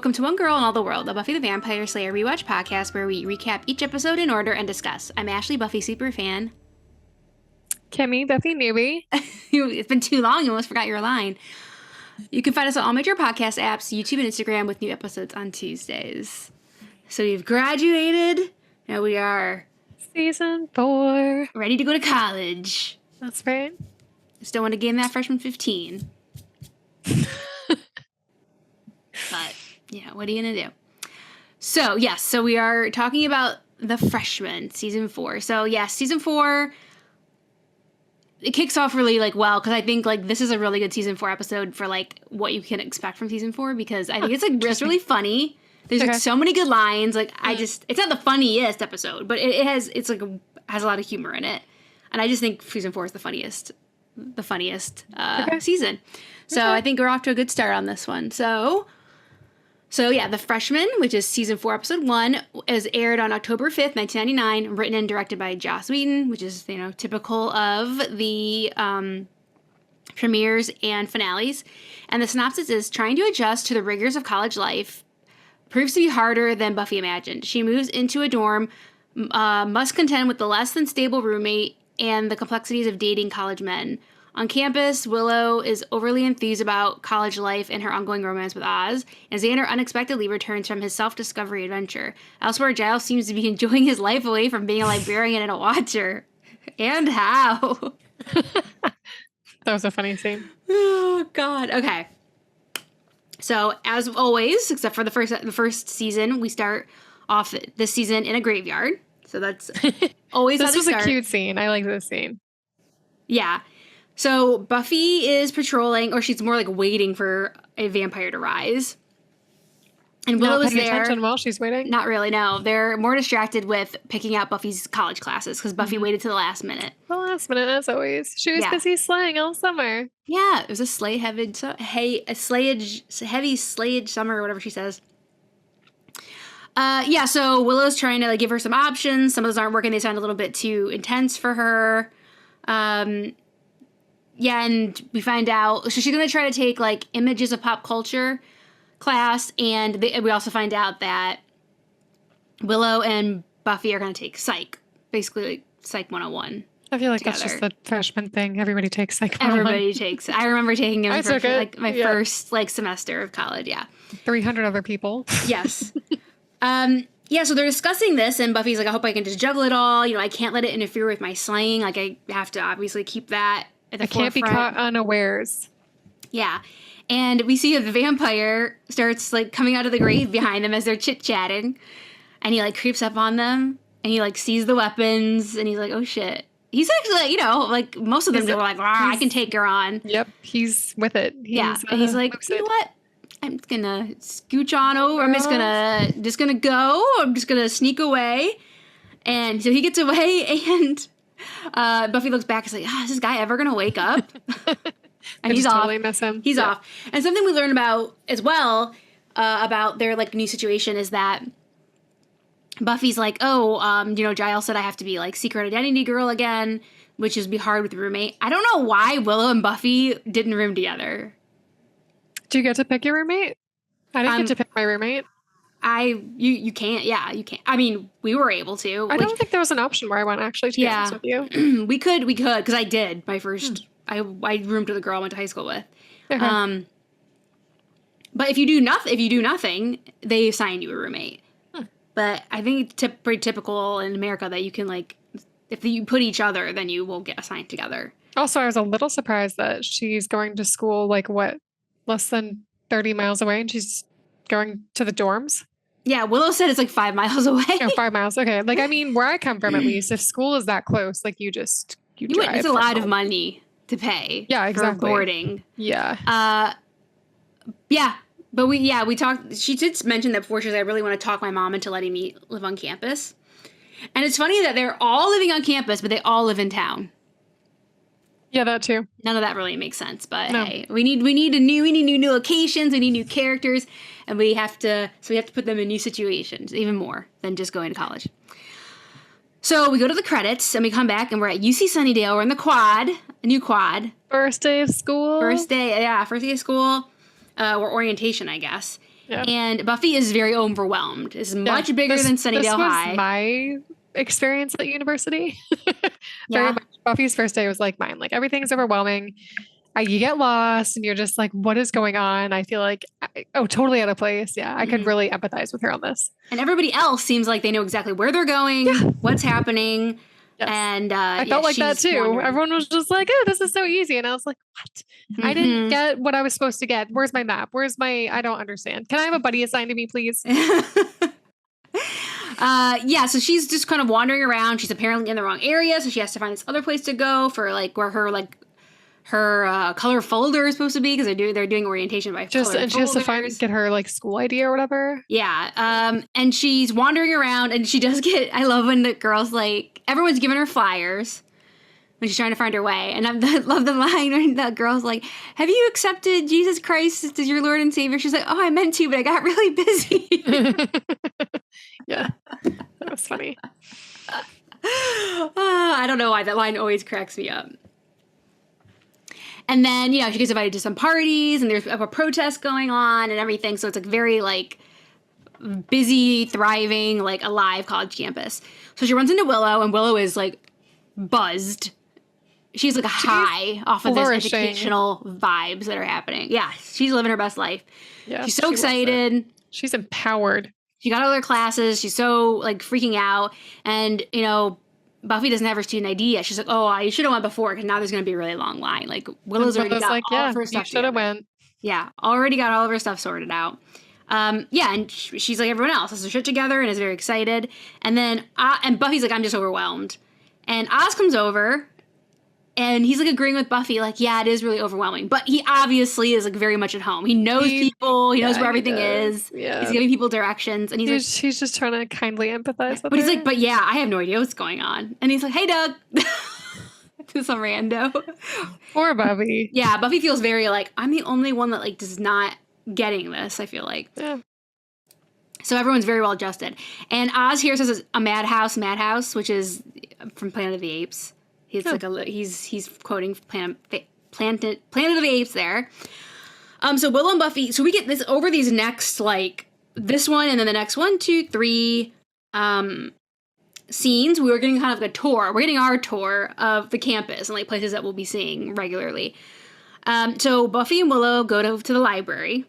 welcome to One Girl in All the World, a Buffy the Vampire Slayer rewatch podcast where we recap each episode in order and discuss. I'm Ashley, Buffy superfan. Kimmy, Buffy newbie. It's been too long, you almost forgot your line. You can find us on all major podcast apps, YouTube and Instagram with new episodes on Tuesdays. So we've graduated, now we are... Season 4. Ready to go to college. That's right. Just don't want to gain that freshman 15. But, yeah, what are you going to do? So, yes, so we are talking about The Freshman, Season 4. So, yes, Season 4, it kicks off really, well, because I think, this is a really good Season 4 episode for, what you can expect from Season 4, because I think it's really funny. There's, so many good lines. It's not the funniest episode, but it has a lot of humor in it. And I just think Season 4 is the funniest season. So I think we're off to a good start on this one. So yeah, The Freshman, which is Season 4, Episode 1, is aired on October 5th, 1999, written and directed by Joss Whedon, which is, typical of the premieres and finales. And the synopsis is, trying to adjust to the rigors of college life proves to be harder than Buffy imagined. She moves into a dorm, must contend with the less than stable roommate and the complexities of dating college men. On campus, Willow is overly enthused about college life and her ongoing romance with Oz, and Xander unexpectedly returns from his self-discovery adventure. Elsewhere, Giles seems to be enjoying his life away from being a librarian and a watcher. And how? That was a funny scene. Oh, God. Okay. So, as always, except for the first season, we start off this season in a graveyard. So that's always how they start. This was a cute scene. I like this scene. Yeah. So Buffy is patrolling, or she's more waiting for a vampire to rise. And Willow is there. Attention while she's waiting? Not really, no. They're more distracted with picking out Buffy's college classes because Buffy waited to the last minute. The last minute, as always. She was busy slaying all summer. Yeah, it was a heavy slayage summer, or whatever she says. So Willow's trying to give her some options. Some of those aren't working. They sound a little bit too intense for her. And we find out, so she's going to try to take images of pop culture class, and we also find out that Willow and Buffy are going to take psych, basically Psych 101. I feel like together. That's just the freshman thing. Everybody takes Psych 101. Everybody takes. I remember taking it for my first semester of college. Yeah, 300 other people. Yes. So they're discussing this, and Buffy's I hope I can just juggle it all. I can't let it interfere with my slaying. I have to obviously keep that at the forefront. Can't be caught unawares. Yeah. And we see the vampire starts coming out of the grave behind them as they're chit-chatting. And he creeps up on them, and he sees the weapons, and he's like, oh shit. He's actually most of them were I can take her on. Yep. He's with it. And he's like, you know what? I'm just gonna scooch on over. I'm just gonna go. I'm just gonna sneak away. And so he gets away, and Buffy looks back and is like, is this guy ever gonna wake up? And he's off. Totally miss him. He's off. And something we learned about as well about their new situation is that Buffy's Giles said I have to be secret identity girl again, which is be hard with the roommate. I don't know why Willow and Buffy didn't room together. Do you get to pick your roommate? I didn't get to pick my roommate. You can't. Yeah, you can't. I mean, we were able to. I don't think there was an option where I went actually to get with you. we could, because I did my first. I roomed with a girl I went to high school with. Okay. But if you do nothing, they assign you a roommate. But I think it's pretty typical in America that you can if you put each other, then you will get assigned together. Also, I was a little surprised that she's going to school less than 30 miles away, and she's going to the dorms. Yeah, Willow said it's 5 miles away. Oh, 5 miles. Okay. Where I come from, at least, if school is that close, you drive. It's a lot of money to pay. Yeah, exactly. For boarding. Yeah. But we talked. She did mention that before. She was I really want to talk my mom into letting me live on campus. And it's funny that they're all living on campus, but they all live in town. Yeah, that too. None of that really makes sense, but hey, we need new locations, we need new characters, and we have to put them in new situations, even more than just going to college. So we go to the credits, and we come back, and we're at UC Sunnydale. We're in the quad, a new quad. First day of school. First day of school, or orientation, I guess. Yeah. And Buffy is very overwhelmed. It's much bigger than Sunnydale High. This was my experience at university. Very Yeah. much. Buffy's first day was like mine. Like everything's overwhelming. You get lost and you're just like, what is going on? I feel like, totally out of place. Yeah, I could really empathize with her on this. And everybody else seems like they know exactly where they're going, what's happening. Yes. And I felt like that too. wandering. Everyone was just like, oh, this is so easy. And I was like, what? I didn't get what I was supposed to get. Where's my map? I don't understand. Can I have a buddy assigned to me, please? So she's just kind of wandering around. She's apparently in the wrong area, so she has to find this other place to go for like where her color folder is supposed to be, because they're doing orientation by color folders. She has to get her like school ID or whatever. Yeah. And she's wandering around, and she does get. I love when the girls like everyone's giving her flyers when she's trying to find her way, and I love the line when the girl's like, "Have you accepted Jesus Christ as your Lord and Savior?" She's like, "Oh, I meant to, but I got really busy." Yeah, that was funny. I don't know why that line always cracks me up. And then, she gets invited to some parties, and there's a protest going on and everything. So it's like very like busy, thriving, like alive college campus. So she runs into Willow, and Willow is like buzzed. She's like high off of this educational vibes that are happening. Yeah, she's living her best life. Yeah, she's so excited. She's empowered. She got all her classes. She's so like freaking out. And, Buffy doesn't have her student ID yet. She's like, oh, I should have went before, because now there's going to be a really long line. Like, Willow's already got all of her stuff should have went. Yeah, already got all of her stuff sorted out. And she's like everyone else, has her shit together and is very excited. And then, and Buffy's like, I'm just overwhelmed. And Oz comes over, and he's like agreeing with Buffy, like, yeah, it is really overwhelming. But he obviously is like very much at home. He knows people. He knows where everything is. Yeah. He's giving people directions. And he's just trying to kindly empathize with her. But he's like, but yeah, I have no idea what's going on. And he's like, hey, Doug. To some rando. Poor Buffy. Yeah, Buffy feels very like, I'm the only one that like does not getting this, I feel like. Yeah. So everyone's very well adjusted. And Oz here says it's a madhouse, which is from Planet of the Apes. He's he's quoting Planet of the Apes there. So Willow and Buffy. So we get this over these next like this one and then the next 1, 2, 3 scenes. We were getting kind of like a tour. We're getting our tour of the campus and like places that we'll be seeing regularly. So Buffy and Willow go to the library,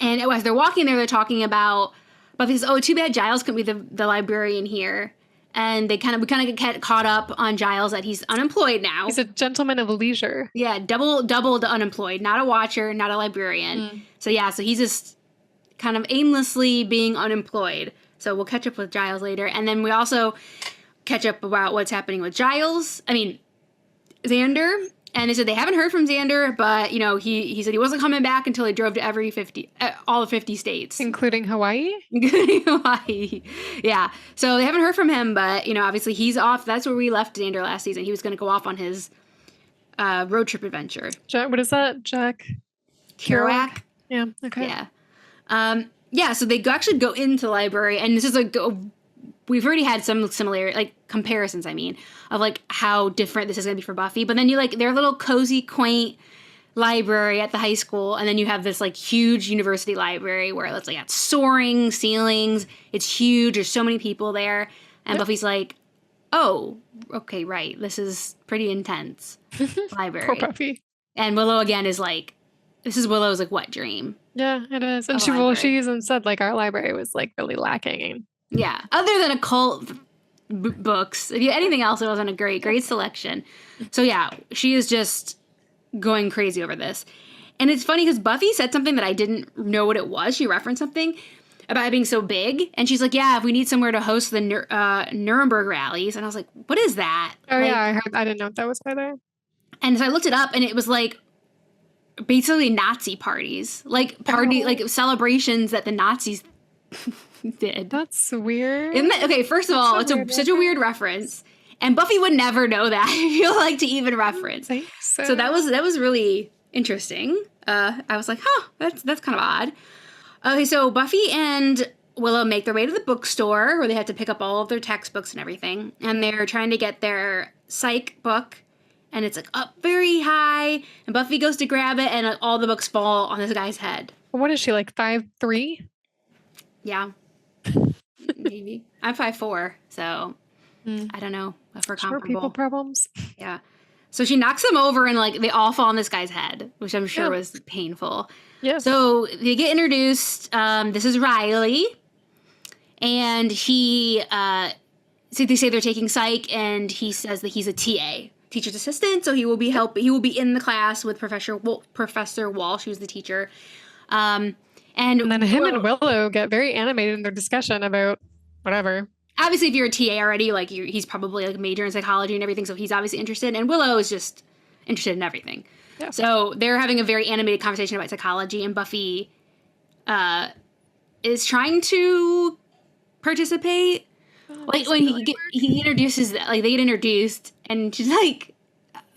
and as they're walking there, they're talking about Buffy says, "Oh, too bad Giles couldn't be the librarian here." And we kind of get caught up on Giles that he's unemployed now. He's a gentleman of leisure. Yeah, double the unemployed. Not a watcher, not a librarian. So he's just kind of aimlessly being unemployed. So we'll catch up with Giles later. And then we also catch up about what's happening with Xander. And they said they haven't heard from Xander, but, he said he wasn't coming back until he drove to all 50 states. Including Hawaii? Including Hawaii. Yeah. So they haven't heard from him, but, obviously he's off. That's where we left Xander last season. He was going to go off on his road trip adventure. What is that? Jack? Kerouac? Yeah. Okay. Yeah. So they actually go into the library, and this is we've already had some similar, like, comparisons, of, like, how different this is going to be for Buffy. But then their little cozy, quaint library at the high school, and then you have this, like, huge university library where it's, like, got soaring ceilings. It's huge. There's so many people there. And Buffy's like, oh, okay, right. This is pretty intense library. Poor Buffy. And Willow, again, is like, this is Willow's, like, wet dream. Yeah, it is. And she even said, like, our library was, like, really lacking. Yeah, other than occult books, anything else, it wasn't a great selection. So yeah, she is just going crazy over this. And it's funny because Buffy said something that I didn't know what it was. She referenced something about it being so big. And she's like, yeah, if we need somewhere to host the Nuremberg rallies. And I was like, what is that? Oh, yeah, I didn't know if that was either. And so I looked it up, and it was like basically Nazi parties. Like like celebrations that the Nazis did. That's weird. Isn't that, okay, first of all, it's such a weird reference, and Buffy would never know that. I feel like to even reference. So that was really interesting. I was like, that's kind of odd. Okay, so Buffy and Willow make their way to the bookstore where they have to pick up all of their textbooks and everything, and they're trying to get their psych book, and it's like up very high, and Buffy goes to grab it, and all the books fall on this guy's head. What is she, like 5'3"? Yeah. Maybe. I'm 5'4", so I don't know if we're Short people comparable. problems. Yeah. So she knocks him over and like they all fall on this guy's head, which I'm sure Yeah. was painful. Yeah. So they get introduced. This is Riley. And he, so they say they're taking psych, and he says that he's a TA, teacher's assistant. So he will be he will be in the class with Professor Walsh, who's the teacher. And then him and Willow get very animated in their discussion about whatever. Obviously, if you're a TA already, like he's probably like a major in psychology and everything, so he's obviously interested. And Willow is just interested in everything. Yeah. So they're having a very animated conversation about psychology, and Buffy is trying to participate. Like when he introduces, like they get introduced, and she's like,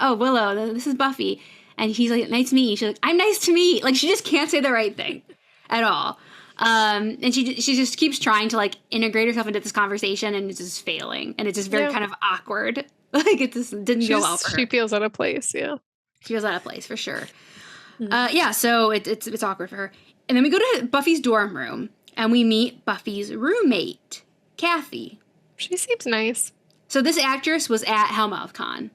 "Oh, Willow, this is Buffy," and he's like, "Nice to meet you." She's like, "I'm nice to meet." Like she just can't say the right thing at all. And she just keeps trying to like integrate herself into this conversation, and it's just failing, and it's just very kind of awkward. Like it just didn't go well for her. She feels out of place. Yeah, she feels out of place for sure. Yeah, so it's awkward for her. And then we go to Buffy's dorm room, and we meet Buffy's roommate, Kathy. She seems nice. So this actress was at HellmouthCon.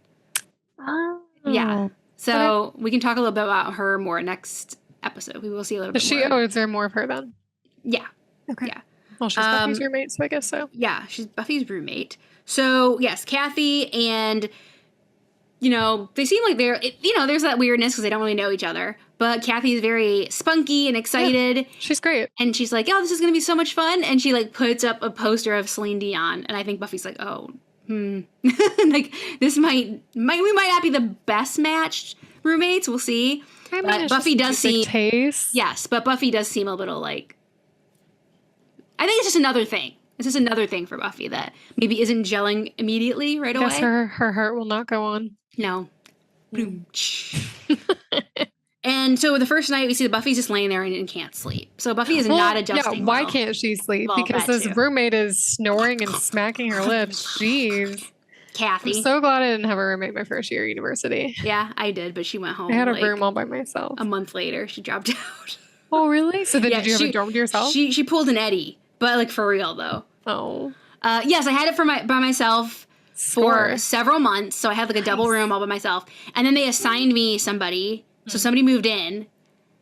Oh. Yeah. So we can talk a little bit about her more next episode. We will see a little bit more. Oh, is there more of her then? Yeah. Okay. Yeah. Well, she's Buffy's roommate, so I guess so. Yeah, she's Buffy's roommate. So, yes, Kathy and, they seem like they're, there's that weirdness because they don't really know each other. But Kathy is very spunky and excited. Yeah, she's great. And she's like, oh, this is going to be so much fun. And she, like, puts up a poster of Celine Dion. And I think Buffy's like, oh, like, this we might not be the best matched roommates. We'll see. I mean, but Buffy does seem... taste. Yes, but Buffy does seem a little, like... I think it's just another thing. It's just another thing for Buffy that maybe isn't gelling immediately right away. I guess her heart will not go on. No. And so the first night we see that Buffy's just laying there and can't sleep. So Buffy is not adjusting. Yeah, why can't she sleep? Because this roommate is snoring and smacking her lips. Jeez. Kathy. I'm so glad I didn't have a roommate my first year at university. Yeah, I did, but she went home. I had a room all by myself. A month later, she dropped out. Oh, really? So then did you have a dorm to yourself? She pulled an Eddie, but like for real though. Oh. Yes, I had it by myself for several months. So I had like a double room all by myself. And then they assigned me somebody. So somebody moved in.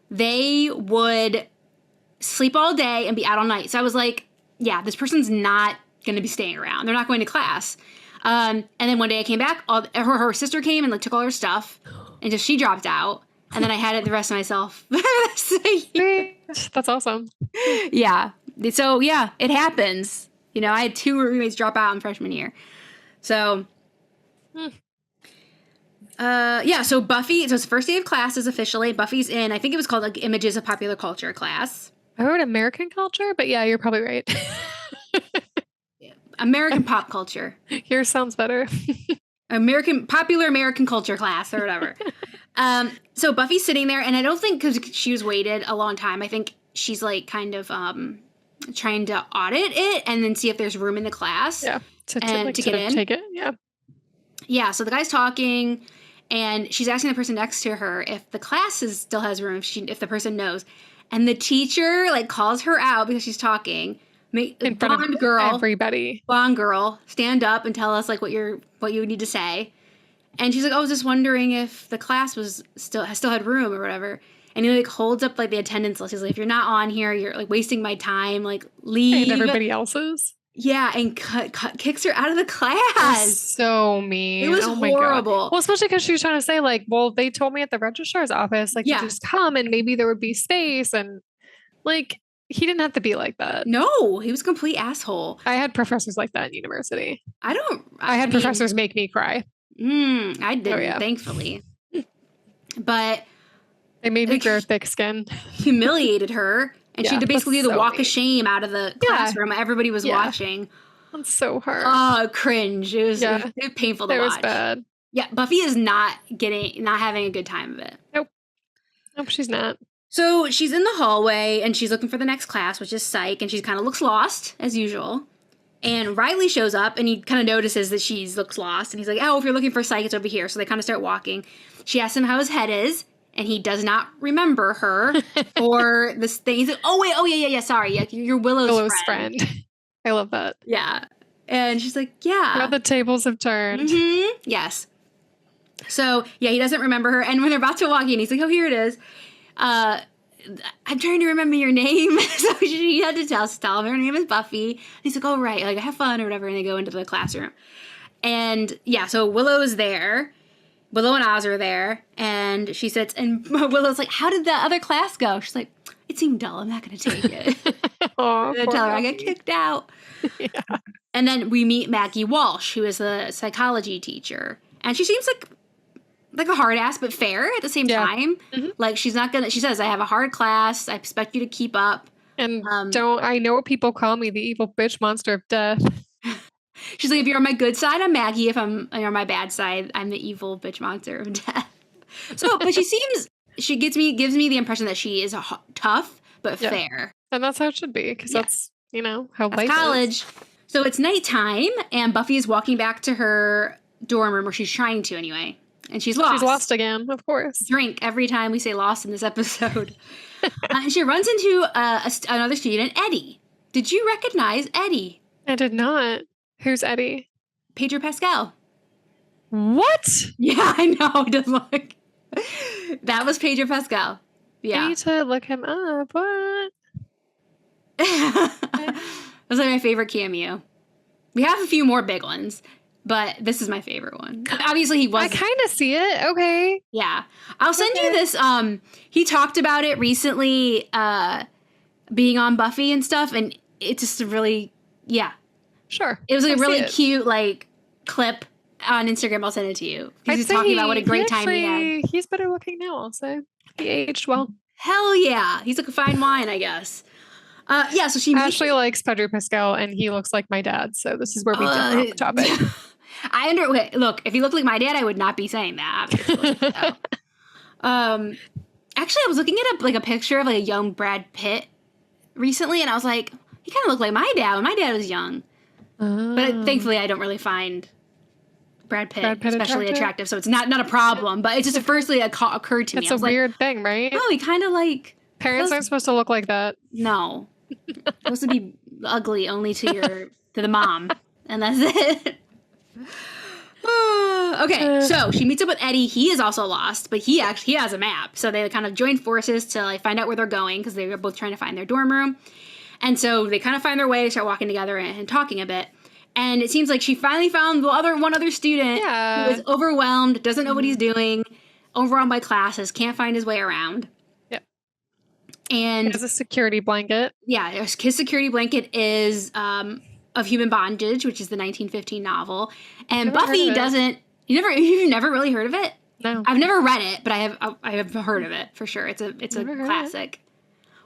They would sleep all day and be out all night. So I was like, yeah, this person's not going to be staying around. They're not going to class. And then one day I came back. Her sister came and like took all her stuff. And just she dropped out. And then I had it the rest of myself. That's awesome. Yeah. So, yeah, it happens. I had 2 roommates drop out in freshman year. So, so Buffy, so it's the first day of classes officially. Buffy's in, I think it was called like Images of Popular Culture class. I wrote American culture, but yeah, you're probably right. American pop culture. Yours sounds better. Popular American culture class or whatever. So Buffy's sitting there, and I don't think because she was waited a long time, I think she's like kind of trying to audit it and then see if there's room in the class. Yeah, to get in. Take it. Yeah. Yeah. So the guy's talking, and she's asking the person next to her if the class still has room. If the person knows, and the teacher like calls her out because she's talking. In front of everybody. Blonde girl, stand up and tell us like what you need to say. And she's like, "Oh, I was just wondering if the class still had room or whatever." And he like holds up like the attendance list. He's like, "If you're not on here, you're like wasting my time. Like leave." And everybody else's. Yeah, and kicks her out of the class. So mean. It was horrible. God. Well, especially because she was trying to say like, "Well, they told me at the registrar's office like to just come and maybe there would be space," and like. He didn't have to be like that. No, he was a complete asshole. I had professors like that in university. I had professors make me cry. I didn't, thankfully. But they made me grow thick skin. Humiliated her, and she had to basically do the walk of shame out of the classroom. Everybody was watching. That's so hard. Oh, cringe! It was painful to watch. It was bad. Yeah, Buffy is not having a good time of it. Nope, she's not. So she's in the hallway, and she's looking for the next class, which is psych, and she kind of looks lost, as usual. And Riley shows up, and he kind of notices that she looks lost, and he's like, "Oh, if you're looking for psych, it's over here." So they kind of start walking. She asks him how his head is, and he does not remember her or this thing. He's like, oh yeah, sorry. Yeah, you're Willow's friend. I love that. Yeah. And she's like, yeah. How the tables have turned. Mm-hmm. Yes. So, yeah, he doesn't remember her. And when they're about to walk in, he's like, oh, here it is. I'm trying to remember your name. So she had to tell him her name is Buffy. And he's like, oh, right. Like, have fun or whatever. And they go into the classroom. And, yeah, so Willow's there. Willow and Oz are there. And she sits, and Willow's like, how did the other class go? She's like, it seemed dull. I'm not going to take it. Oh, I tell her I got kicked out. Yeah. And then we meet Maggie Walsh, who is the psychology teacher. And she seems like a hard ass, but fair at the same time. Mm-hmm. Like, she's not gonna, she says, I have a hard class. I expect you to keep up. And I know what people call me, the evil bitch monster of death. She's like, if you're on my good side, I'm Maggie. If you're on my bad side, I'm the evil bitch monster of death. So, but she gives me the impression that she is tough, but fair. And that's how it should be, because that's, how life college. is. So it's nighttime, and Buffy is walking back to her dorm room, or she's trying to anyway. And she's lost. She's lost again, of course. Drink every time we say lost in this episode. And she runs into another student, Eddie. Did you recognize Eddie? I did not. Who's Eddie? Pedro Pascal. What? Yeah, I know. It doesn't look. That was Pedro Pascal. Yeah. I need to look him up. What? That's like my favorite cameo. We have a few more big ones, but this is my favorite one. Obviously, he was. I kind of see it. Okay. Yeah, I'll send you this. He talked about it recently, being on Buffy and stuff, and it's just really, Sure. It was like a really cute clip on Instagram. I'll send it to you. He's talking about what a great time he had. He's better looking now. I'll say he aged well. Hell yeah, he's like a fine wine, I guess. So she Ashley likes Pedro Pascal, and he looks like my dad. So this is where we differ on the topic. Look, if he looked like my dad, I would not be saying that. Obviously. So. Actually, I was looking at a picture of a young Brad Pitt recently, and I was like, he kind of looked like my dad when my dad was young. But thankfully, I don't really find Brad Pitt especially attractive, so it's not a problem. But it's just firstly occurred to me. It's a weird thing, right? Oh, he kind of like parents aren't supposed to look like that. No. Supposed to be ugly only to the mom, and that's it. Okay, so she meets up with Eddie. He is also lost, but he has a map, so they kind of join forces to find out where they're going, because they're both trying to find their dorm room. And so they kind of find their way, start walking together and talking a bit. And it seems like she finally found one other student who is overwhelmed, doesn't know what he's doing, overwhelmed by classes, can't find his way around. And he has a security blanket. Yeah, his security blanket is of Human Bondage, which is the 1915 novel. And Buffy doesn't. You've never really heard of it? No, I've never read it, but I have heard of it for sure. It's a classic.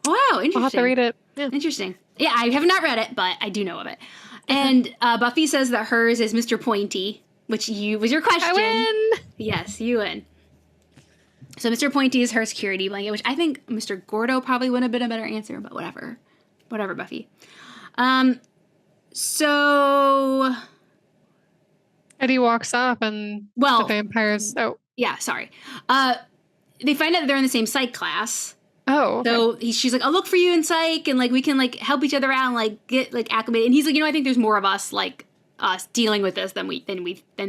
Wow, interesting. I'll have to read it. Yeah. Interesting. Yeah, I have not read it, but I do know of it. And Buffy says that hers is Mr. Pointy, which was your question. I win. Yes, you win. So Mr. Pointy is her security blanket, which I think Mr. Gordo probably would have been a better answer, but whatever. Whatever, Buffy. So Eddie walks up and the vampires... Oh. Yeah, sorry. They find out that they're in the same psych class. Oh. Okay. So she's like, I'll look for you in psych, and we can help each other out and get acclimated. And he's like, I think there's more of us us dealing with this than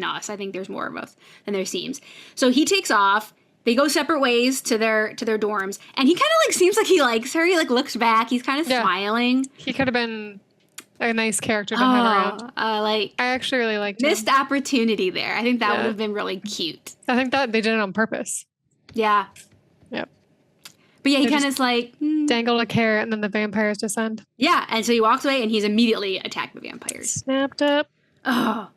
us. I think there's more of us than there seems. So he takes off. They go separate ways to their dorms, and he kind of seems like he likes her. He looks back. He's kind of smiling. He could have been a nice character to have around. I actually really liked him. Missed opportunity there. I think that would have been really cute. I think that they did it on purpose. Yeah. Yep. But yeah, he kind of dangled a carrot, and then the vampires descend. Yeah, and so he walks away, and he's immediately attacked by vampires. Snapped up. Oh.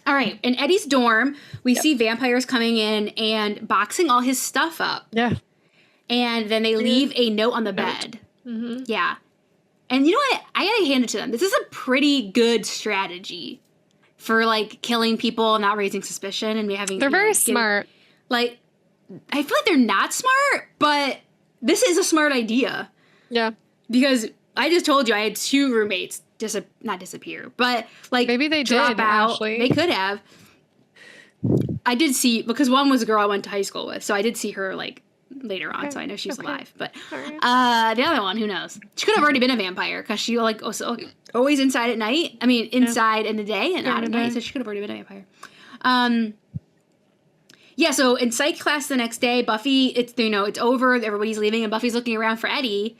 All right, in Eddie's dorm, we see vampires coming in and boxing all his stuff up. Yeah. And then they leave a note on the bed. Mm-hmm. Yeah. And you know what? I gotta hand it to them. This is a pretty good strategy for killing people, not raising suspicion, and having. They're very smart. I feel like they're not smart, but this is a smart idea. Yeah. Because I just told you I had 2 roommates not disappear, but maybe they drop did, out. Ashley. They could have. I did see, because one was a girl I went to high school with, so I did see her later on, so I know she's alive. But Right. the other one, who knows? She could have already been a vampire because she like also always inside at night. I mean, inside in the day and out at night. So she could have already been a vampire. Yeah. So in psych class the next day, Buffy, it's over. Everybody's leaving, and Buffy's looking around for Eddie,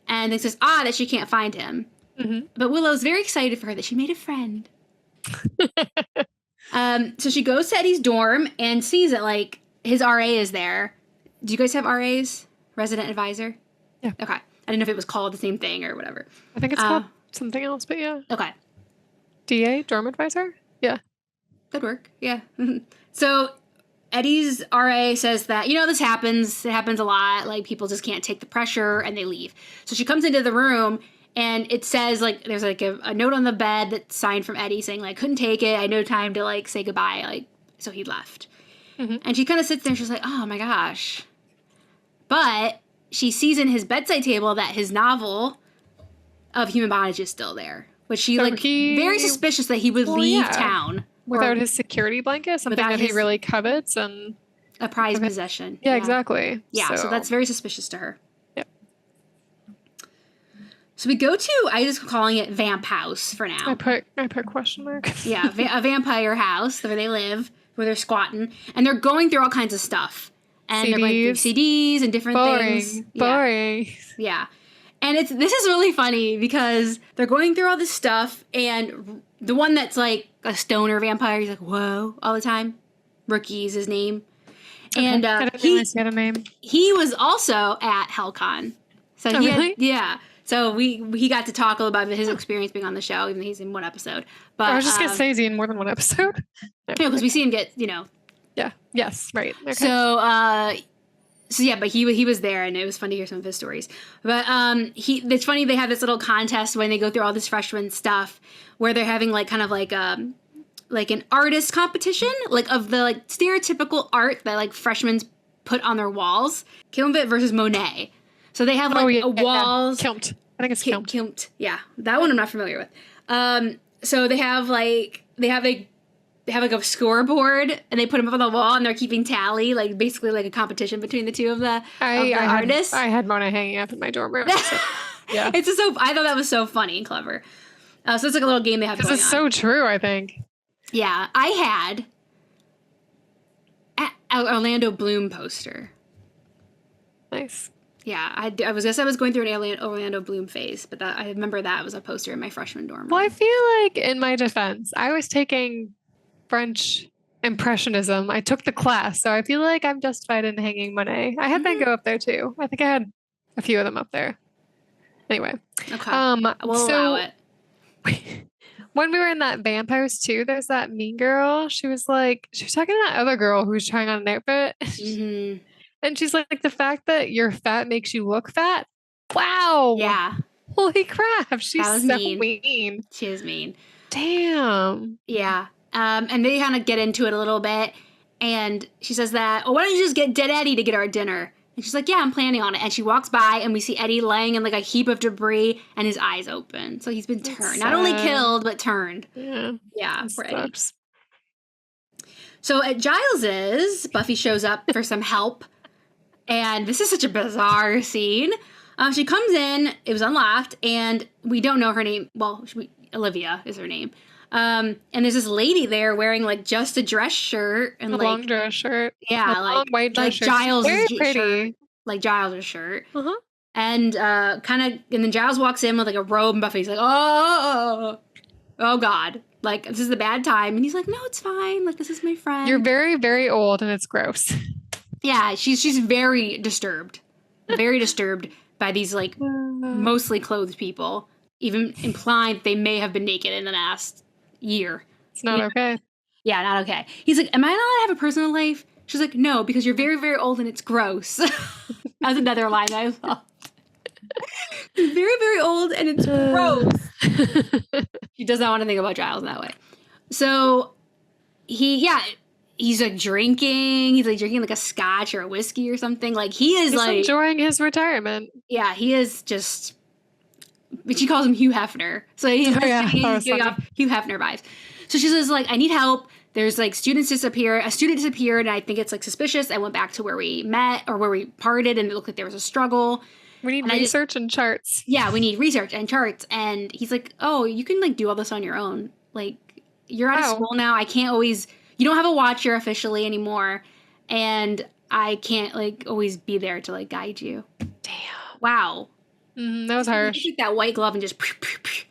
and it says that she can't find him. Mm-hmm. But Willow's very excited for her that she made a friend. So she goes to Eddie's dorm and sees that like his RA is there. Do you guys have RAs? Resident advisor? Yeah. Okay. I didn't know if it was called the same thing or whatever. I think it's called something else, but yeah. Okay. DA, dorm advisor? Yeah. Good work. Yeah. So Eddie's RA says that, this happens. It happens a lot. Like, people just can't take the pressure and they leave. So she comes into the room and it says, like, there's like a note on the bed that's signed from Eddie saying, like, couldn't take it. I had no time to, like, say goodbye. Like, so he left. Mm-hmm. And she kind of sits there and she's like, oh my gosh. But she sees in his bedside table that his novel of Human Bondage is still there. But she, so very suspicious that he would leave town. Without his security blanket, something that he really covets and... A prized possession. Yeah, exactly. Yeah, so that's very suspicious to her. Yep. So we go to, I just calling it Vamp House for now. I put question mark. Yeah, a vampire house where they live, where they're squatting. And they're going through all kinds of stuff. And they're going through CDs and different things. Boring. Yeah. And this is really funny because they're going through all this stuff, and the one that's like a stoner vampire, he's like, whoa, all the time. Rookie is his name. Okay. And I didn't realize he had a name. He was also at HellCon. So really? So he got to talk a little about his experience being on the show, even though he's in one episode. But I was just going to say, is he in more than one episode? No, because we see him get, Yeah. Yes. Right. Okay. So yeah, but he was there, and it was fun to hear some of his stories. But it's funny, they have this little contest when they go through all this freshman stuff where they're having like kind of like an artist competition, like of the like stereotypical art that like freshmen put on their walls. Kilmvit versus Monet. So they have like walls. Kilmt. I think it's Kilmt. Kilmt. Yeah, that one I'm not familiar with. So they have a scoreboard, and they put them up on the wall, and they're keeping tally, like basically like a competition between the two of the artists. I had Mona hanging up in my dorm room. So, yeah, I thought that was so funny and clever. So it's like a little game they have going on. This is so true, I think. Yeah, I had an Orlando Bloom poster. Nice. Yeah, I was going through an Orlando Bloom phase, but I remember that was a poster in my freshman dorm room. Well, I feel like in my defense, I was taking French Impressionism. I took the class, so I feel like I'm justified in hanging Monet. I had Van Gogh up there too. I think I had a few of them up there. Anyway. Okay. We'll allow it. When we were in that vamp house too, there's that mean girl. She was talking to that other girl who was trying on an outfit. Mm-hmm. And she's like, the fact that you're fat makes you look fat. Wow. Yeah. Holy crap. She's so mean. She is mean. Damn. Yeah. And they kind of get into it a little bit. And she says that, why don't you just get Dead Eddie to get our dinner? And she's like, yeah, I'm planning on it. And she walks by, and we see Eddie laying in like a heap of debris, and his eyes open. So he's been turned. Not only killed, but turned. Yeah, poor Eddie. So at Giles's, Buffy shows up for some help. And this is such a bizarre scene. She comes in, it was unlocked, and we don't know her name. Well, Olivia is her name. And there's this lady there wearing like just a dress shirt and a long dress shirt. Yeah, long white dress shirt. Giles' very pretty. Shirt, like Giles' shirt. Uh-huh. And and then Giles walks in with like a robe, and Buffy's like, oh God, like this is a bad time. And he's like, no, it's fine. Like, this is my friend. You're very, very old, and it's gross. Yeah, she's very disturbed by these like mostly clothed people, even implying that they may have been naked in the last year. It's not okay. Yeah, not okay. He's like, am I allowed to have a personal life? She's like, no, because you're very, very old and it's gross. That's another line that I love. He's very, very old and it's gross. He does not want to think about Giles in that way. So he's like drinking. He's like drinking like a scotch or a whiskey or something. Like he's like enjoying his retirement. Yeah, he is just. But she calls him Hugh Hefner, so he's giving off Hugh Hefner vibes. So she says, like, I need help. There's, like, students disappear. A student disappeared, and I think it's, like, suspicious. I went back to where we met or where we parted, and it looked like there was a struggle. We need research and charts. Yeah, we need research and charts. And he's like, oh, you can, like, do all this on your own. Like, you're out of school now. I can't always... You don't have a watcher officially anymore. And I can't, like, always be there to, like, guide you. Damn. Wow. That was harsh. He took that white glove and just...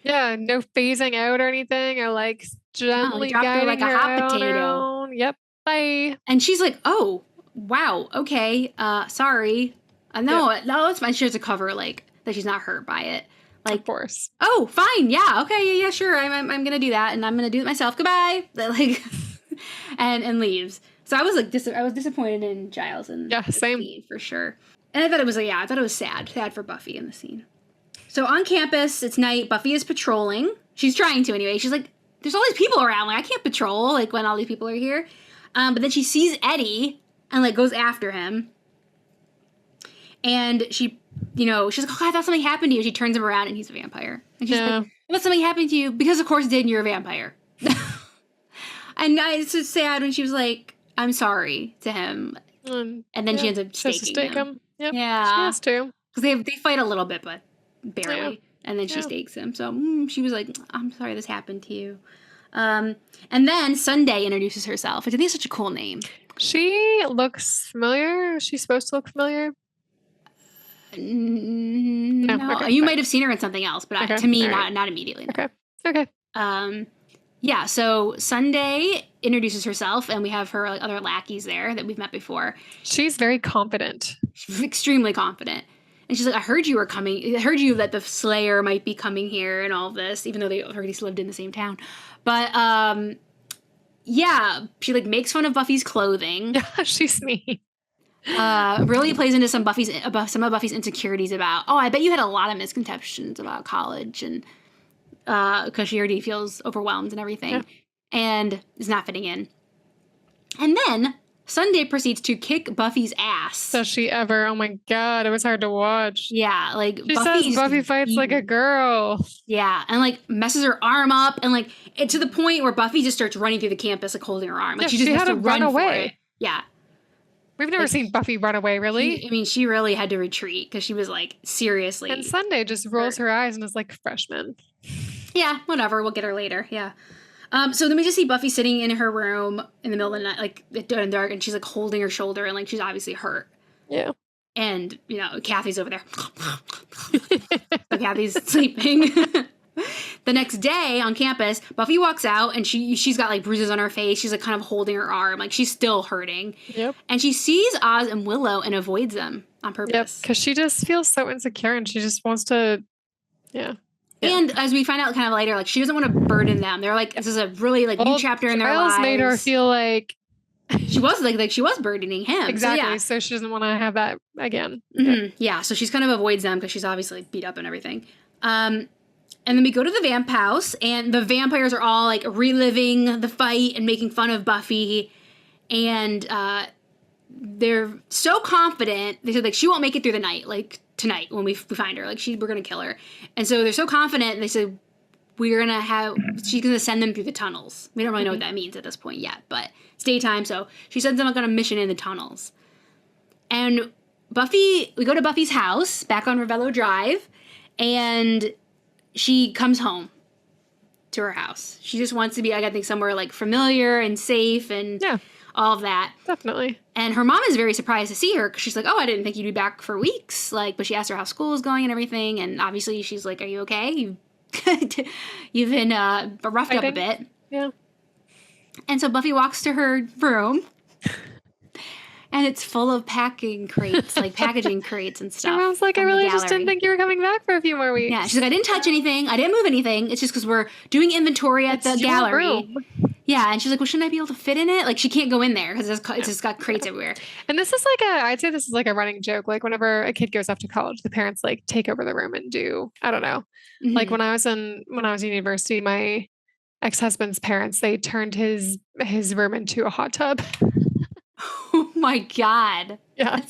Yeah, no phasing out or anything, or, like, gently guiding like a hot potato. Yep, bye. And she's like, oh, wow, okay, sorry. No, it's fine. She has to cover, like, that she's not hurt by it. Like, of course. Oh, fine, yeah, okay, yeah, sure, I'm gonna do that, and I'm gonna do it myself. Goodbye. Like, and leaves. So I was like, I was disappointed in Giles and same scene for sure. And I thought it was sad for Buffy in the scene. So on campus, it's night. Buffy is patrolling. She's trying to anyway. She's like, there's all these people around. Like, I can't patrol, like, when all these people are here. But then she sees Eddie and, like, goes after him. And she, she's like, oh, I thought something happened to you. She turns him around and he's a vampire. And she's like, I thought something happened to you. Because, of course, it did, and you're a vampire. And it's just sad when she was like, I'm sorry to him. And then she ends up staking him. Yep. Yeah. She has to. Because they fight a little bit, but barely. Yeah. And then she stakes him. So she was like, I'm sorry this happened to you. And then Sunday introduces herself, which I think is such a cool name. She looks familiar. Is she supposed to look familiar? No. Okay, you might have seen her in something else, but to me, not immediately. No. Okay. Yeah, so Sunday introduces herself, and we have her other lackeys there that we've met before. She's very confident. She's extremely confident. And she's like, I heard you were coming. I heard you that the Slayer might be coming here and all this, even though they already lived in the same town. But, yeah, she, like, makes fun of Buffy's clothing. Yeah, she's mean. Really plays into some of Buffy's insecurities about, I bet you had a lot of misconceptions about college, and because she already feels overwhelmed and everything, and is not fitting in. And then Sunday proceeds to kick Buffy's ass. Does she ever? Oh my god, it was hard to watch. Yeah, like she says Buffy fights like a girl. Yeah, and like messes her arm up, and like to the point where Buffy just starts running through the campus, like holding her arm. Like she just has to run away. For it. Yeah. We've never seen Buffy run away, really. She really had to retreat because she was like, seriously. And Sunday just rolls her eyes and is like, freshman. Yeah, whatever. We'll get her later. Yeah. So then we just see Buffy sitting in her room in the middle of the night, like in dark, and she's like holding her shoulder, and like she's obviously hurt. Yeah. And, Kathy's over there. So Kathy's sleeping. The next day on campus, Buffy walks out, and she's got like bruises on her face. She's like kind of holding her arm, like she's still hurting. Yep. And she sees Oz and Willow and avoids them on purpose. Yep, because she just feels so insecure, and she just wants to, And as we find out kind of later, like she doesn't want to burden them. They're like, this is a really like new chapter in their lives. Made her feel like she was like she was burdening him. Exactly. So she doesn't want to have that again. Mm-hmm. Yeah. So she's kind of avoids them because she's obviously beat up and everything. And then we go to the vamp house, and the vampires are all like reliving the fight and making fun of Buffy, and they're so confident. They said like she won't make it through the night, like tonight when we find her, like we're gonna kill her. And so they're so confident, and they said she's gonna send them through the tunnels. We don't really know what that means at this point yet, but it's daytime, so she sends them on a mission in the tunnels. And we go to Buffy's house back on Ravello Drive, and she comes home to her house. She just wants to be, I think, somewhere like familiar and safe and all of that. Definitely. And her mom is very surprised to see her because she's like, I didn't think you'd be back for weeks. Like, but she asked her how school is going and everything. And obviously she's like, are you okay? You've been roughed up a bit. Yeah. And so Buffy walks to her room. And it's full of packing crates, like packaging crates and stuff. I was like, I really just didn't think you were coming back for a few more weeks. Yeah, she's like, I didn't touch anything. I didn't move anything. It's just because we're doing inventory at the gallery. Room. Yeah, and she's like, well, shouldn't I be able to fit in it? Like, she can't go in there because it's just got crates everywhere. And this is like I'd say this is like a running joke. Like, whenever a kid goes off to college, the parents like take over the room and do, I don't know. Mm-hmm. Like when I was in university, my ex-husband's parents, they turned his room into a hot tub. Oh my God. Yeah.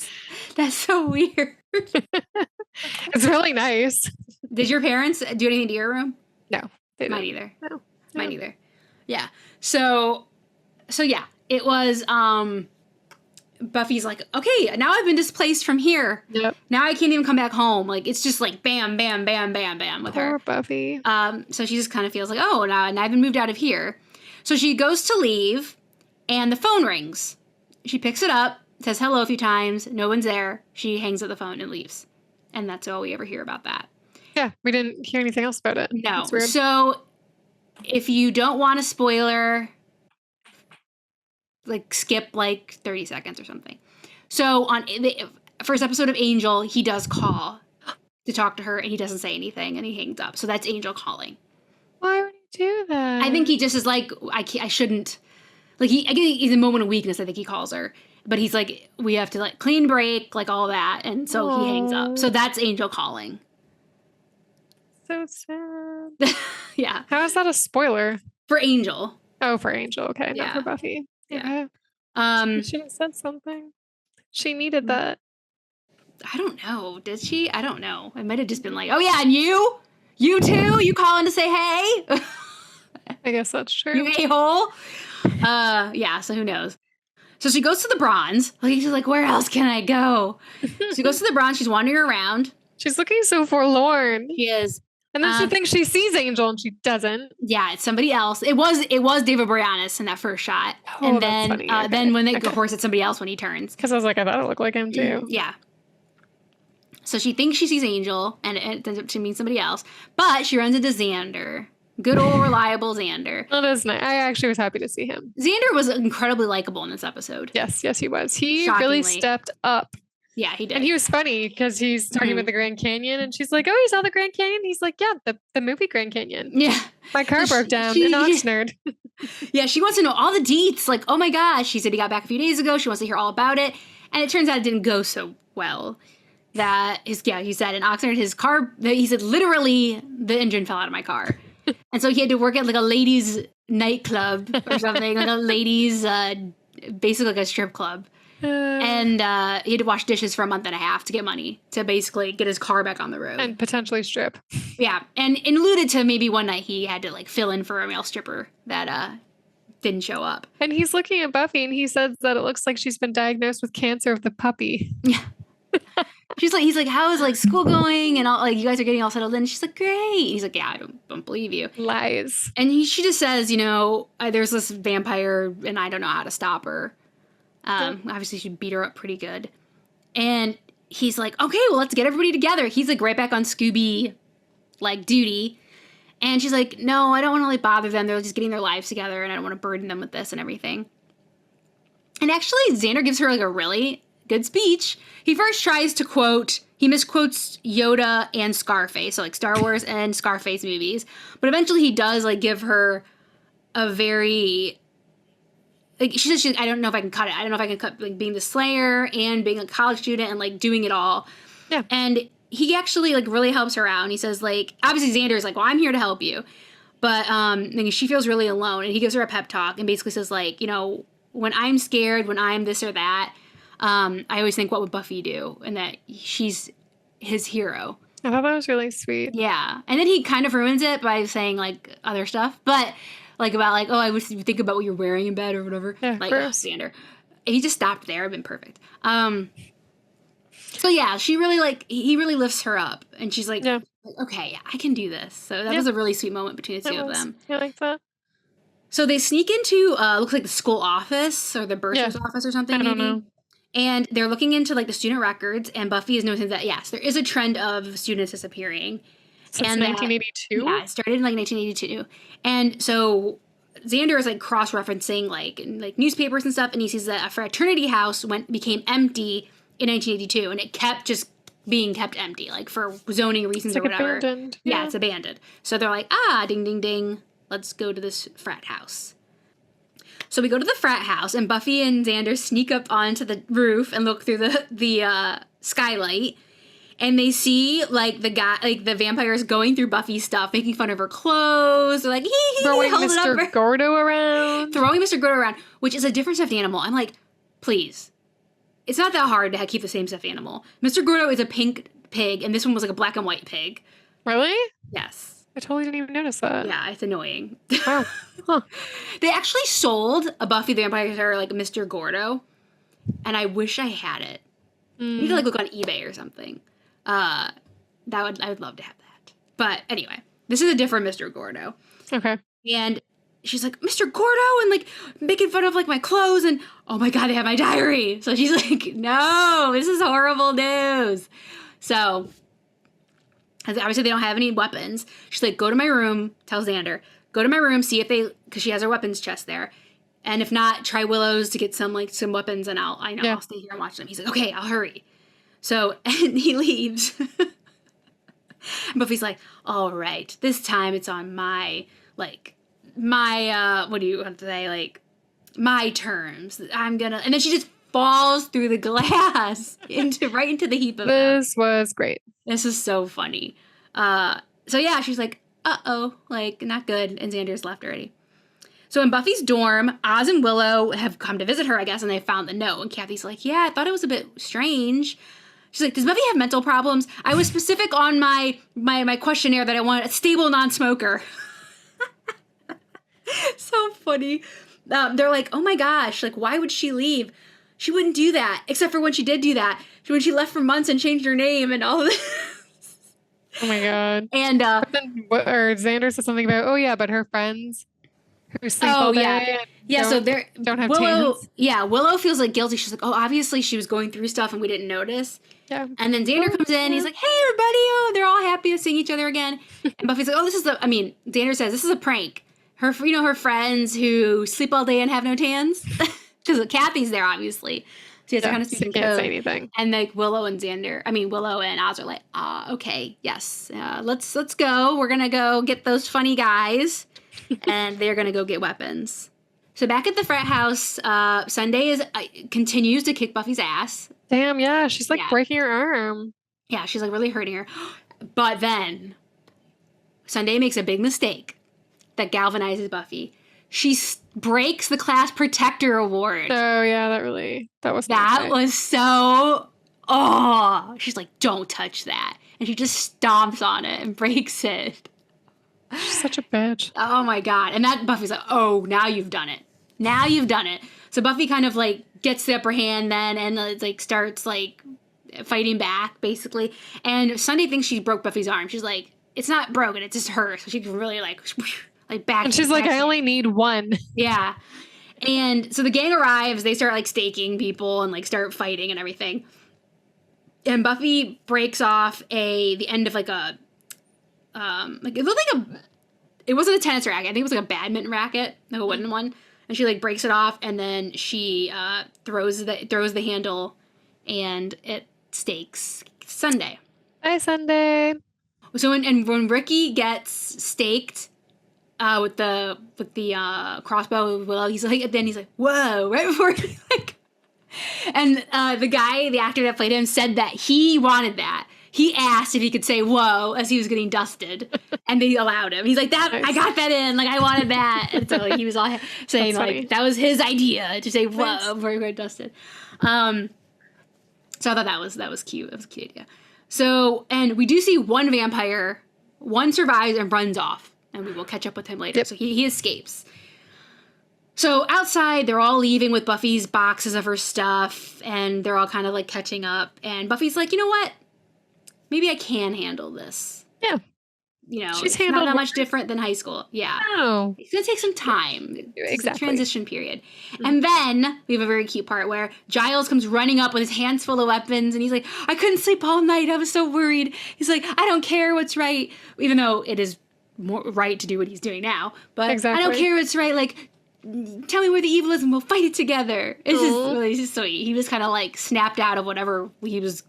That's so weird. It's really nice. Did your parents do anything to your room? No. Mine either. No. Mine either. Yeah. So yeah, it was, Buffy's like, okay, now I've been displaced from here. Yep. Now I can't even come back home. Like, it's just like bam, bam, bam, bam, bam with her. Poor Buffy. So she just kind of feels like, oh, now I've been moved out of here. So she goes to leave, and the phone rings. She picks it up, says hello a few times. No one's there. She hangs up the phone and leaves. And that's all we ever hear about that. Yeah, we didn't hear anything else about it. No. So if you don't want a spoiler, like skip like 30 seconds or something. So on the first episode of Angel, he does call to talk to her, and he doesn't say anything, and he hangs up. So that's Angel calling. Why would he do that? I think he just is like, I shouldn't. Like, I think he's a moment of weakness, I think he calls her. But he's like, we have to, like, clean break, like, all that. And so he hangs up. So that's Angel calling. So sad. Yeah. How is that a spoiler? For Angel. Oh, for Angel. Okay, Yeah. not for Buffy. Yeah. She should have said something. She needed that. I don't know. Did she? I don't know. It might have just been like, oh, yeah, and you? You too? You calling to say hey? I guess that's true. You a-hole? Yeah, so who knows? So she goes to the Bronze. Like, she's like, where else can I go? She goes to the Bronze. She's wandering around. She's looking so forlorn. She is. And then she thinks she sees Angel, and she doesn't. Yeah, it's somebody else. It was David Boreanaz in that first shot. Oh, and that's then funny. Okay. then when they of course it's somebody else when he turns. Because I was like, I thought it looked like him too. Yeah. So she thinks she sees Angel, and it ends up to mean somebody else. But she runs into Xander. Good old reliable Xander. That is nice. I actually was happy to see him. Xander was incredibly likable in this episode. Yes, he was. He Shockingly. really stepped up. Yeah, he did. And he was funny because he's talking about the Grand Canyon, and she's like, oh, you saw the Grand Canyon? He's like, yeah, the movie Grand Canyon. Yeah. My car broke down in Oxnard. Yeah, she wants to know all the deets. Like, oh my gosh, she said he got back a few days ago. She wants to hear all about it. And it turns out it didn't go so well. That he said in Oxnard, his car, he said literally the engine fell out of my car. And so he had to work at like a ladies' nightclub or something, like a ladies, basically like a strip club. And he had to wash dishes for a month and a half to get money to basically get his car back on the road. And potentially strip. Yeah. And alluded to maybe one night he had to like fill in for a male stripper that didn't show up. And he's looking at Buffy and he says that it looks like she's been diagnosed with cancer of the puppy. Yeah. He's like, how is like school going? And all, like, you guys are getting all settled in. She's like, great. He's like, yeah, I don't believe you. Lies. And she just says, there's this vampire and I don't know how to stop her. Obviously she beat her up pretty good. And he's like, okay, well, let's get everybody together. He's like right back on Scooby like duty. And she's like, no, I don't want to like bother them. They're just getting their lives together and I don't want to burden them with this and everything. And actually Xander gives her like a really good speech. He first tries to he misquotes Yoda and Scarface, so like Star Wars and Scarface movies. But eventually he does like give her a very, like, she says, I don't know if I can cut it. I don't know if I can cut like being the Slayer and being a college student and like doing it all. Yeah. And he actually like really helps her out. And he says like, obviously Xander's like, well, I'm here to help you. But she feels really alone. And he gives her a pep talk and basically says like, when I'm scared, when I'm this or that, I always think, what would Buffy do? And that she's his hero. I thought that was really sweet. Yeah. And then he kind of ruins it by saying like other stuff. But like about like, oh, I wish you think about what you're wearing in bed or whatever. Yeah, like, Xander. He just stopped there. It'd been perfect. So yeah, she really like, he really lifts her up. And she's like, okay, I can do this. So that was a really sweet moment between the two of them. I like that. So they sneak into, looks like the school office or the bursar's office or something. I don't know. And they're looking into like the student records, and Buffy is noticing that yes, there is a trend of students disappearing. Since 1982? Yeah, it started in like 1982. And so Xander is like cross-referencing like newspapers and stuff, and he sees that a fraternity house became empty in 1982, and it kept just being kept empty, like for zoning reasons or whatever. Abandoned. Yeah, it's abandoned. So they're like, ding, ding, ding, let's go to this frat house. So we go to the frat house, and Buffy and Xander sneak up onto the roof and look through the skylight, and they see like the vampires going through Buffy's stuff, making fun of her clothes. They're like, throwing Mr. Gordo around, which is a different stuffed animal. I'm like, please, it's not that hard to keep the same stuffed animal. Mr. Gordo is a pink pig, and this one was like a black and white pig. Really? Yes. I totally didn't even notice that. Yeah, it's annoying. Wow. Huh. They actually sold a Buffy the Vampire Slayer, like, Mr. Gordo, and I wish I had it. You could, like, look on eBay or something. I would love to have that. But anyway, this is a different Mr. Gordo. Okay. And she's like, Mr. Gordo, and, like, making fun of, like, my clothes, and, oh my God, they have my diary. So she's like, no, this is horrible news. So, obviously they don't have any weapons. She's like, go to my room, tell Xander, go to my room, see if they, because she has her weapons chest there. And if not, try Willow's to get some weapons, and I'll stay here and watch them. He's like, okay, I'll hurry. So, and he leaves. Buffy's like, all right, this time it's on my what do you have to say? Like, my terms. And then she just falls through the glass right into the heap of them. This was great. This is so funny. So yeah, she's like, uh-oh, like, not good. And Xander's left already. So in Buffy's dorm, Oz and Willow have come to visit her, I guess, and they found the note. And Kathy's like, yeah, I thought it was a bit strange. She's like, does Buffy have mental problems? I was specific on my questionnaire that I want a stable non-smoker. So funny. They're like, oh my gosh, like, why would she leave? She wouldn't do that, except for when she did do that. When she left for months and changed her name and all of this. Oh my God. And Xander said something about, oh yeah, but her friends who sleep all day. Yeah, so they're don't have Willow. tans. Yeah, Willow feels like guilty. She's like, oh, obviously she was going through stuff and we didn't notice. Yeah. And then Xander comes in. He's like, hey, everybody. Oh, they're all happy to seeing each other again. And Buffy's like, oh, Xander says, this is a prank. Her friends who sleep all day and have no tans. Because Kathy's there, obviously. She has to kind of speak in can't code. say anything. And like Willow and Oz are like, okay, yes, let's go. We're gonna go get those funny guys, and they're gonna go get weapons. So back at the frat house, Sunday continues to kick Buffy's ass. Damn, yeah, she's like breaking her arm. Yeah, she's like really hurting her. But then Sunday makes a big mistake that galvanizes Buffy. She breaks the class protector award. Oh yeah, that was so. Oh, she's like, don't touch that, and she just stomps on it and breaks it. She's such a bitch. Oh my God! And that Buffy's like, oh, now you've done it. Now you've done it. So Buffy kind of like gets the upper hand then, and like starts like fighting back basically. And Sunday thinks she broke Buffy's arm. She's like, it's not broken, it's just her. So she can really like back. And she's like, I only need one. Yeah. And so the gang arrives, they start like staking people and like start fighting and everything. And Buffy breaks off the end of like a it looked like it wasn't a tennis racket, I think it was like a badminton racket, like a wooden one. And she like breaks it off and then she throws the handle and it stakes Sunday. Bye, Sunday. So when Ricky gets staked with the crossbow, Willow, he's like, whoa, right before he like, and the actor that played him said that he wanted that. He asked if he could say whoa as he was getting dusted, and they allowed him. He's like, that nice. I got that in, like I wanted that, and so like, he was all saying like that was his idea to say whoa before he got dusted. So I thought that was cute. That was a cute idea. So, and we do see one vampire, one survives and runs off. And we will catch up with him later. Yep. So he escapes. So outside, they're all leaving with Buffy's boxes of her stuff. And they're all kind of like catching up. And Buffy's like, you know what? Maybe I can handle this. Yeah. You know, it's not that much different than high school. Yeah. No. It's going to take some time. It's exactly. a transition period. Mm-hmm. And then we have a very cute part where Giles comes running up with his hands full of weapons. And he's like, I couldn't sleep all night. I was so worried. He's like, I don't care what's right. Even though it is more right to do what he's doing now, but exactly. I don't care what's right. Like, tell me where the evil is, and we'll fight it together. It's just sweet. He was kind of like snapped out of whatever he was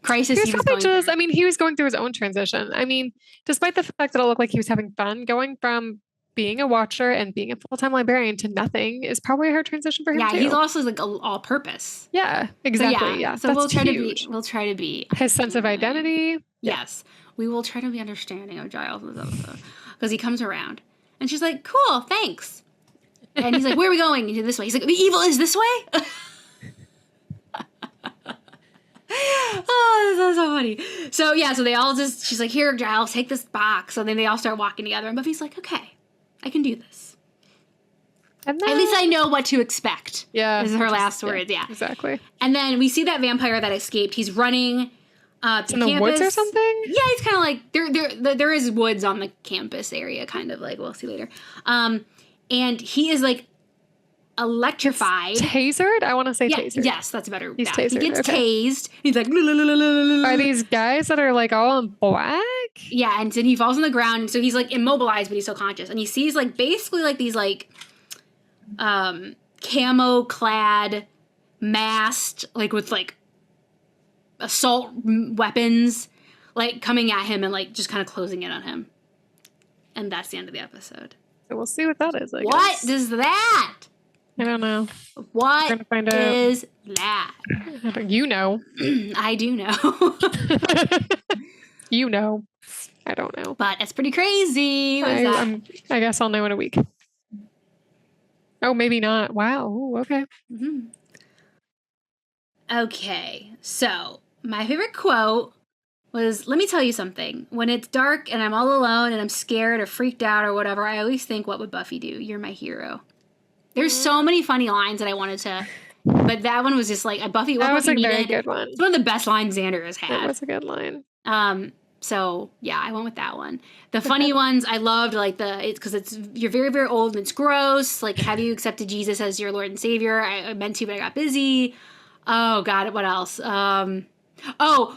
crisis. He was going through. I mean, he was going through his own transition. I mean, despite the fact that it looked like he was having fun, going from being a watcher and being a full-time librarian to nothing is probably a hard transition for him. Yeah, too. He's also like all-purpose. Yeah, exactly. Yeah, so we'll try to be his sense of identity. Yes. We will try to be understanding of Giles because he comes around. And she's like, cool, thanks. And he's like, where are we going? This way. He's like, the evil is this way? Oh, that's so funny. So yeah, so they all just, she's like, here, Giles, take this box. So then they all start walking together, and Buffy's like, okay, I can do this. And then, At least I know what to expect. Yeah. Is her last words, yeah. Exactly. And then we see that vampire that escaped. He's running to in the campus. woods or something? Yeah, he's kind of like, there is woods on the campus area, kind of like, we'll see later. And he is like electrified. Tasered? I want to say tasered. Yes, that's better. He's tasered. He gets tased. He's like, Are these guys that are like all in black? Yeah, and then he falls on the ground, and so he's like immobilized, but he's still conscious. And he sees like basically like these like camo clad, masked, like with like assault weapons, like coming at him and like just kind of closing in on him. And that's the end of the episode. So we'll see what that is. What is that? I don't know. What We're gonna find is that? You know. I do know. You know. I don't know. But it's pretty crazy. What is that? I guess I'll know in a week. Oh, maybe not. Wow. Ooh, okay. Mm-hmm. Okay. So my favorite quote was, let me tell you something. When it's dark and I'm all alone and I'm scared or freaked out or whatever, I always think, what would Buffy do? You're my hero. There's so many funny lines that I wanted to, but that one was just like Buffy. That was a needed. very good one. It's one of the best lines Xander has had. It was a good line. So yeah, I went with that one. The funny ones I loved, like because you're very, very old and it's gross. Like, have you accepted Jesus as your Lord and Savior? I meant to, but I got busy. Oh God, what else?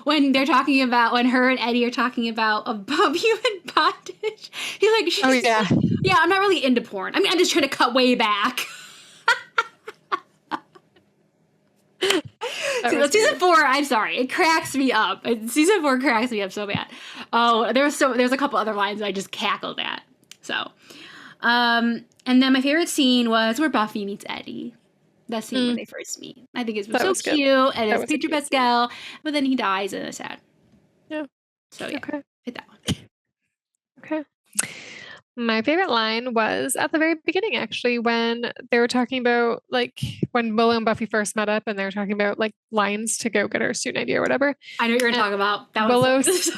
When they're talking about, when her and Eddie are talking about human bondage. He's like, oh yeah, yeah, I'm not really into porn. I mean, I'm just trying to cut way back. Season 4, I'm sorry, it cracks me up. Season 4 cracks me up so bad. Oh, there's a couple other lines I just cackled at. So, and then my favorite scene was where Buffy meets Eddie. That scene when they first meet. I think it's so cute, good. And it's Pedro Pascal, but then he dies and it's sad. Yeah. So yeah, okay. hit that one. Okay. My favorite line was at the very beginning, actually, when they were talking about, like, when Willow and Buffy first met up and they were talking about, like, lines to go get her student ID or whatever. I know what you're going to talk about. That Willow says,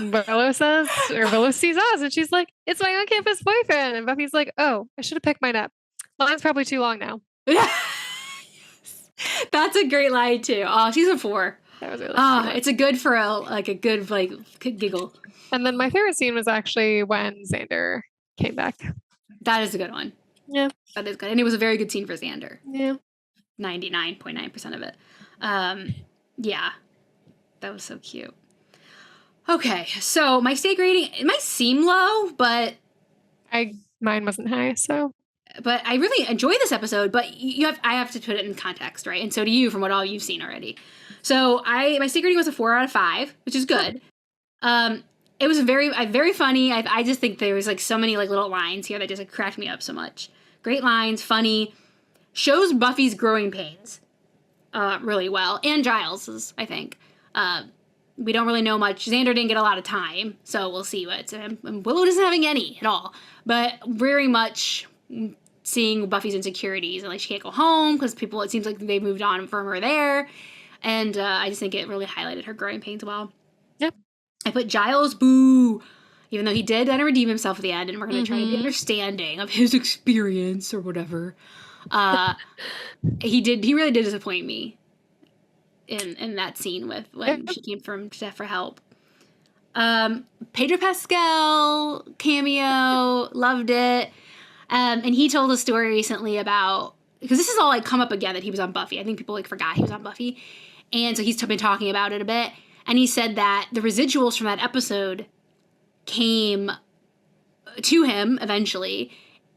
or Willow sees us, and she's like, it's my on-campus boyfriend. And Buffy's like, oh, I should have picked mine up. Line's probably too long now. That's a great line, too. Oh, season 4. That was really cute. It's a good for a good, like, giggle. And then my favorite scene was actually when Xander came back. That is a good one. Yeah. That is good. And it was a very good scene for Xander. Yeah. 99.9% of it. Yeah. That was so cute. Okay, so my stake rating, it might seem low, but mine wasn't high, so. But I really enjoy this episode, but I have to put it in context, right? And so do you, from what all you've seen already. So my stake rating was a 4 out of 5, which is good. It was very funny. I just think there was like so many like little lines here that just like cracked me up so much. Great lines, funny, shows Buffy's growing pains really well, and Giles's, I think. We don't really know much. Xander didn't get a lot of time, so we'll see what Willow isn't having any at all. But very much seeing Buffy's insecurities and like she can't go home because it seems like they moved on from her there, and I just think it really highlighted her growing pains well. Yep. I put Giles, boo, even though he did then redeem himself at the end, and we're going to try to be understanding of his experience or whatever. He really did disappoint me in that scene when she came from Steph for help. Pedro Pascal cameo, loved it. And he told a story recently about, because this is all like come up again that he was on Buffy. I think people like forgot he was on Buffy. And so he's been talking about it a bit. And he said that the residuals from that episode came to him eventually.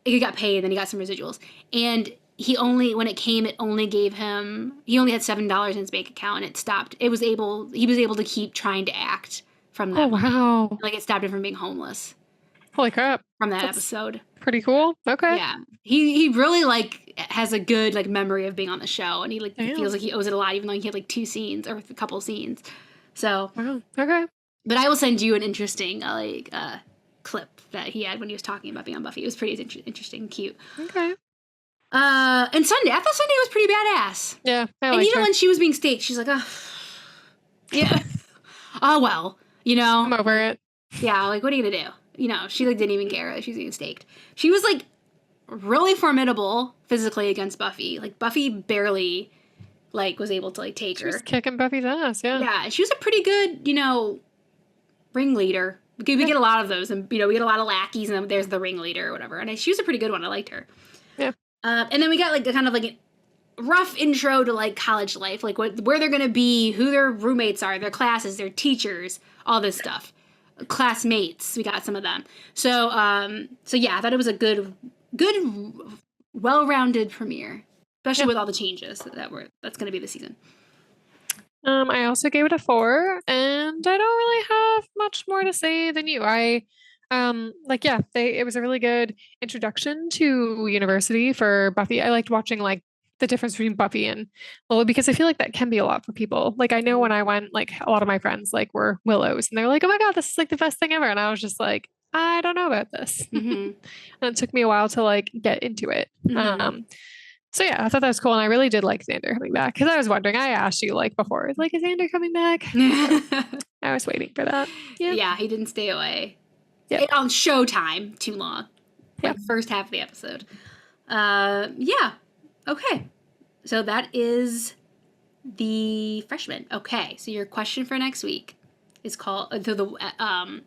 He got paid, then he got some residuals. And he only had $7 in his bank account, and it stopped. He was able to keep trying to act from that. Oh, wow. Like, it stopped him from being homeless. Holy crap. From that episode. Pretty cool. Okay. Yeah. He really like has a good like memory of being on the show, and he like feels like he owes it a lot, even though he had like 2 scenes or a couple scenes. So okay. But I will send you an interesting clip that he had when he was talking about being on Buffy. It was pretty interesting, cute. Okay. And Sunday, I thought Sunday was pretty badass. Yeah, and even when she was being staked, she's like, oh. Yeah. Oh, well, you know. I'm over it. Yeah, like, what are you gonna do? You know, she, like, didn't even care that she was getting staked. She was, like, really formidable physically against Buffy. Like, Buffy barely, like, was able to, like, take She was her. kicking Buffy's ass, yeah. Yeah, she was a pretty good, you know, ringleader. We get a lot of those, and, you know, we get a lot of lackeys, and then there's the ringleader or whatever. And she was a pretty good one. I liked her. Yeah. And then we got, like, a kind of, like, a rough intro to, like, college life. Like, where they're gonna be, who their roommates are, their classes, their teachers, all this stuff. Classmates, we got some of them. So yeah, I thought it was a good, well-rounded premiere, especially with all the changes that's going to be the season. I also gave it a 4, and I don't really have much more to say than you. It was a really good introduction to university for Buffy. I liked watching like the difference between Buffy and Willow because I feel like that can be a lot for people. Like I know when I went, like a lot of my friends like were Willows, and they were like, "Oh my god, this is like the best thing ever," and I was just like, I don't know about this. And it took me a while to like get into it. So yeah, I thought that was cool, and I really did like Xander coming back because I was wondering. I asked you like before, like, is Xander coming back? I was waiting for that. Yeah, he didn't stay away. Yeah, on Showtime too long. Like first half of the episode. Yeah. Okay. So that is the Freshman. Okay, so your question for next week is called the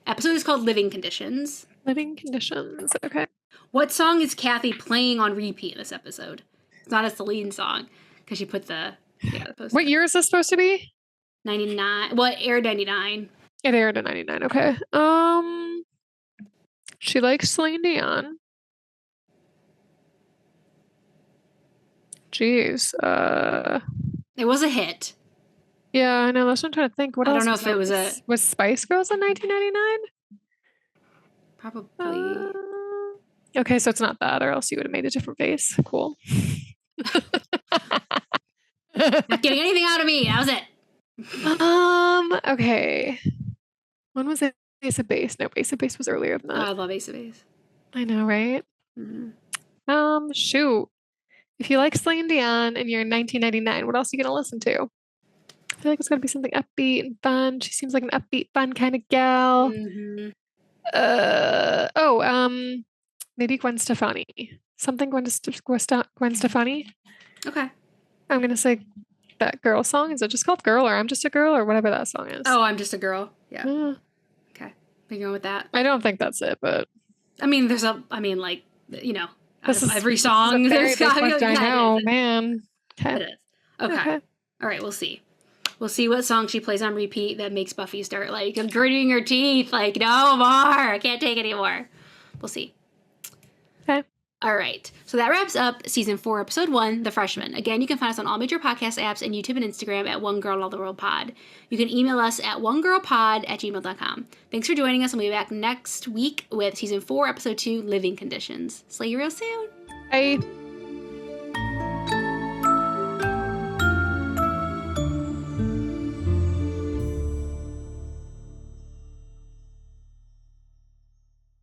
episode is called Living Conditions. Living Conditions. Okay. What song is Kathy playing on repeat in this episode? It's not a Celine song because she put the poster. What year is this supposed to be? 99. Well, it aired 99. It aired in 99. Okay. She likes Celine Dion. Jeez. It was a hit. Yeah, I know. That's what I'm trying to think. What else? I don't know if it was Spice Girls in 1999? Probably. Okay, so it's not that, or else you would have made a different face. Cool. Not getting anything out of me. That was it. Okay. When was it? Ace of Base? No, Ace of Base was earlier than that. I love Ace of Base. I know, right? Mm-hmm. Shoot. If you like Celine Dion and you're in 1999, what else are you gonna listen to? I feel like it's gonna be something upbeat and fun. She seems like an upbeat, fun kind of gal. Maybe Gwen Stefani. Something Gwen Stefani. Okay. I'm gonna say that girl song. Is it just called Girl or I'm Just a Girl or whatever that song is? Oh, I'm Just a Girl. Yeah. Okay. Are you going with that? I don't think that's it, but I mean, this is every song. There's gotta be I know, man. Okay. It is. Okay. All right, we'll see. We'll see what song she plays on repeat that makes Buffy start like gritting her teeth, like, no more. I can't take it anymore. We'll see. Okay. All right. So that wraps up season 4, episode 1, The Freshman. Again, you can find us on all major podcast apps and YouTube and Instagram at One Girl All the World Pod. You can email us at onegirlpod@gmail.com. Thanks for joining us, and we'll be back next week with season 4, episode 2, Living Conditions. See you real soon. Bye.